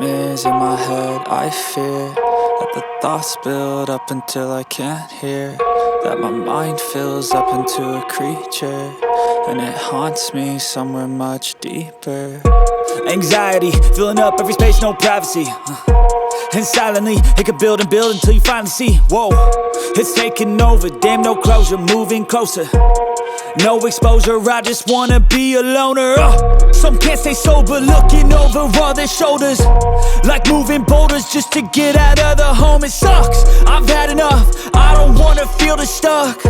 nightmares in my head. I fear that the thoughts build up until I can't hear, that my mind fills up into a creature, and it haunts me somewhere much deeper. Anxiety, filling up every space, no privacy. And silently, it could build and build until you finally see, whoa, it's taking over, damn no closure, moving closer. No exposure, I just wanna be a loner. Some can't stay sober, looking over all their shoulders, like moving boulders just to get out of the home. It sucks, I've had enough, I don't wanna feel the stuck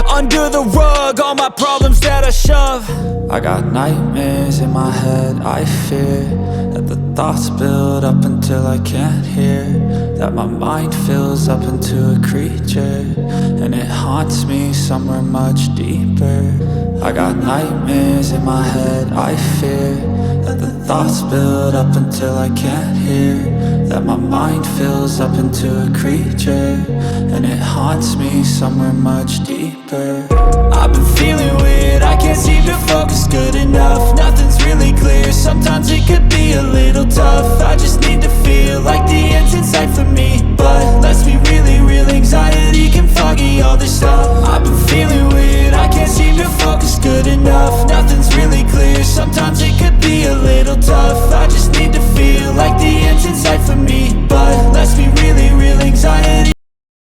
under the rug, all my problems that I shove. I got nightmares in my head, I fear that the thoughts build up until I can't hear, that my mind fills up into a creature, and it haunts me somewhere much deeper. I got nightmares in my head, I fear that the thoughts build up until I can't hear, that my mind fills up into a creature, and it haunts me somewhere much deeper. I've been feeling weird,